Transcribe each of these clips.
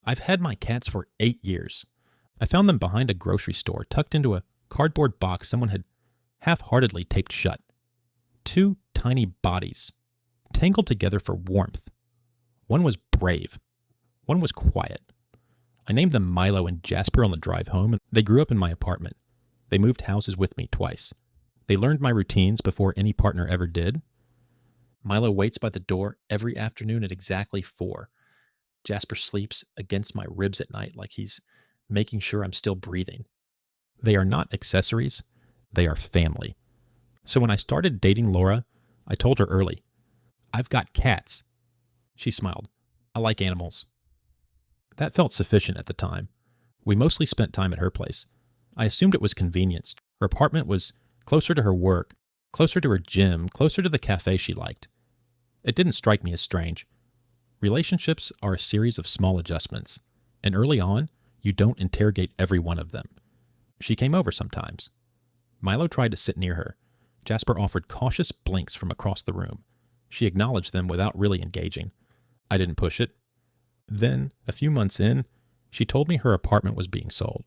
I've had my cats for 8 years. I found them behind a grocery store, tucked into a cardboard box someone had half-heartedly taped shut. Two tiny bodies, tangled together for warmth. One was brave. One was quiet. I named them Milo and Jasper on the drive home, and they grew up in my apartment. They moved houses with me twice. They learned my routines before any partner ever did. Milo waits by the door every afternoon at exactly 4. Jasper sleeps against my ribs at night like he's making sure I'm still breathing. They are not accessories. They are family. So when I started dating Laura, I told her early, "I've got cats." She smiled. "I like animals." That felt sufficient at the time. We mostly spent time at her place. I assumed it was convenience. Her apartment was closer to her work, closer to her gym, closer to the cafe she liked. It didn't strike me as strange. Relationships are a series of small adjustments, and early on, you don't interrogate every one of them. She came over sometimes. Milo tried to sit near her. Jasper offered cautious blinks from across the room. She acknowledged them without really engaging. I didn't push it. Then, a few months in, she told me her apartment was being sold.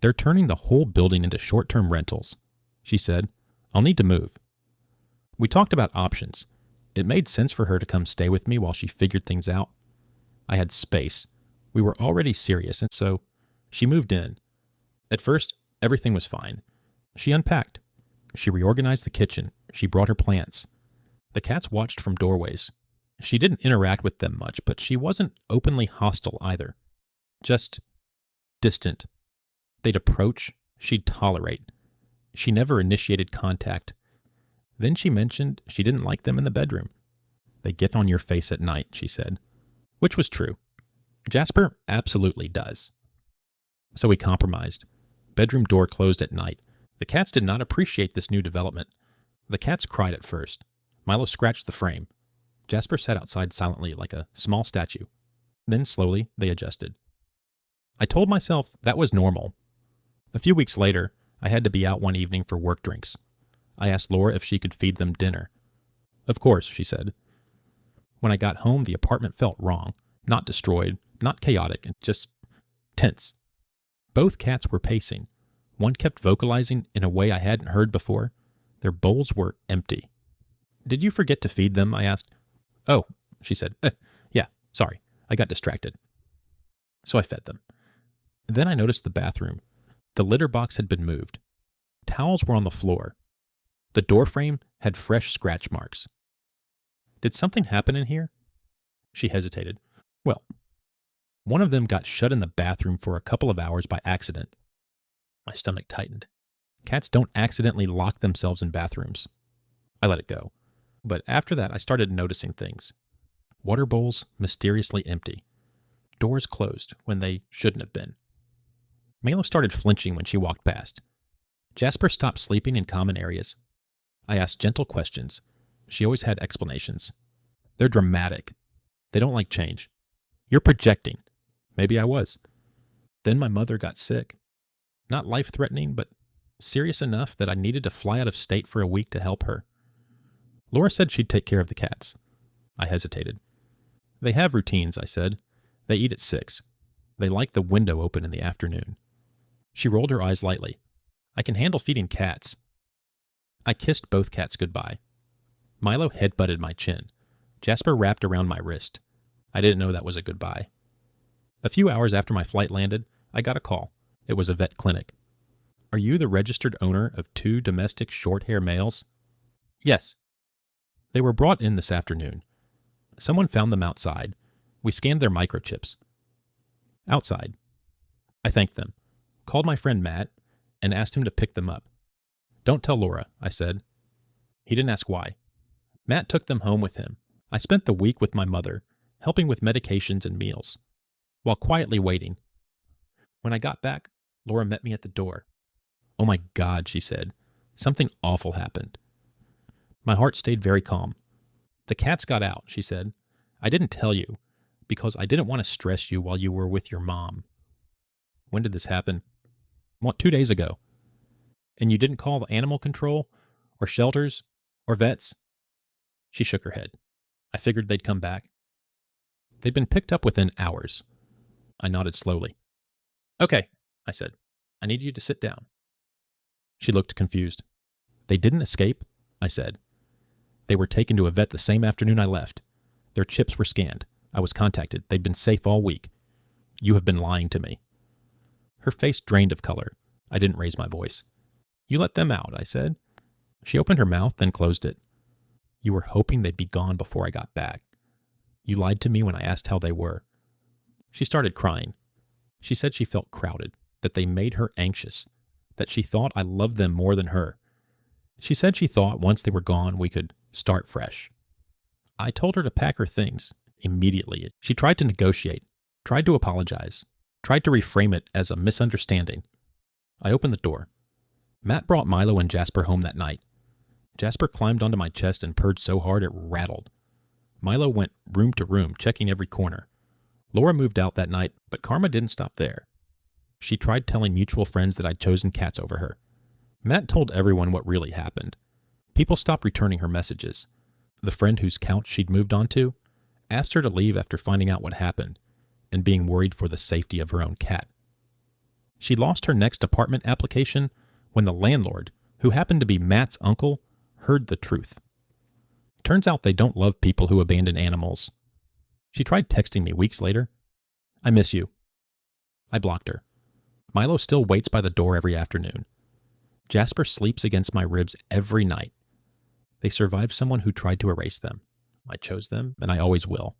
"They're turning the whole building into short-term rentals." She said, "I'll need to move." We talked about options. It made sense for her to come stay with me while she figured things out. I had space. We were already serious, and so she moved in. At first, everything was fine. She unpacked. She reorganized the kitchen. She brought her plants. The cats watched from doorways. She didn't interact with them much, but she wasn't openly hostile either. Just distant. They'd approach. She'd tolerate. She never initiated contact. Then she mentioned she didn't like them in the bedroom. "They get on your face at night," she said. Which was true. Jasper absolutely does. So we compromised. Bedroom door closed at night. The cats did not appreciate this new development. The cats cried at first. Milo scratched the frame. Jasper sat outside silently like a small statue. Then slowly they adjusted. I told myself that was normal. A few weeks later, I had to be out one evening for work drinks. I asked Laura if she could feed them dinner. "Of course," she said. When I got home, the apartment felt wrong. Not destroyed, not chaotic, just tense. Both cats were pacing. One kept vocalizing in a way I hadn't heard before. Their bowls were empty. "Did you forget to feed them?" I asked. "Oh," she said. Yeah, sorry. I got distracted." So I fed them. Then I noticed the bathroom. The litter box had been moved. Towels were on the floor. The door frame had fresh scratch marks. "Did something happen in here?" She hesitated. "Well, one of them got shut in the bathroom for a couple of hours by accident." My stomach tightened. Cats don't accidentally lock themselves in bathrooms. I let it go. But after that, I started noticing things. Water bowls mysteriously empty. Doors closed when they shouldn't have been. Milo started flinching when she walked past. Jasper stopped sleeping in common areas. I asked gentle questions. She always had explanations. "They're dramatic. They don't like change." "You're projecting." Maybe I was. Then my mother got sick. Not life-threatening, but serious enough that I needed to fly out of state for a week to help her. Laura said she'd take care of the cats. I hesitated. "They have routines," I said. "They eat at 6. They like the window open in the afternoon." She rolled her eyes lightly. "I can handle feeding cats." I kissed both cats goodbye. Milo headbutted my chin. Jasper wrapped around my wrist. I didn't know that was a goodbye. A few hours after my flight landed, I got a call. It was a vet clinic. "Are you the registered owner of 2 domestic short-hair males?" "Yes." "They were brought in this afternoon. Someone found them outside. We scanned their microchips." "Outside." I thanked them, called my friend Matt, and asked him to pick them up. "Don't tell Laura," I said. He didn't ask why. Matt took them home with him. I spent the week with my mother, helping with medications and meals, while quietly waiting. When I got back, Laura met me at the door. "Oh my God," she said. "Something awful happened." My heart stayed very calm. "The cats got out," she said. "I didn't tell you, because I didn't want to stress you while you were with your mom." "When did this happen?" 2 days ago." "And you didn't call the animal control, or shelters, or vets?" She shook her head. "I figured they'd come back." They'd been picked up within hours. I nodded slowly. Okay, I said. I need you to sit down. She looked confused. They didn't escape, I said. They were taken to a vet the same afternoon I left. Their chips were scanned. I was contacted. They've been safe all week. You have been lying to me. Her face drained of color. I didn't raise my voice. You let them out, I said. She opened her mouth, then closed it. You were hoping they'd be gone before I got back. You lied to me when I asked how they were. She started crying. She said she felt crowded, that they made her anxious, that she thought I loved them more than her. She said she thought once they were gone, we could start fresh. I told her to pack her things immediately. She tried to negotiate, tried to apologize, tried to reframe it as a misunderstanding. I opened the door. Matt brought Milo and Jasper home that night. Jasper climbed onto my chest and purred so hard it rattled. Milo went room to room, checking every corner. Laura moved out that night, but Karma didn't stop there. She tried telling mutual friends that I'd chosen cats over her. Matt told everyone what really happened. People stopped returning her messages. The friend whose couch she'd moved onto asked her to leave after finding out what happened and being worried for the safety of her own cat. She lost her next apartment application when the landlord, who happened to be Matt's uncle, heard the truth. Turns out they don't love people who abandon animals. She tried texting me weeks later. I miss you. I blocked her. Milo still waits by the door every afternoon. Jasper sleeps against my ribs every night. They survived someone who tried to erase them. I chose them, and I always will.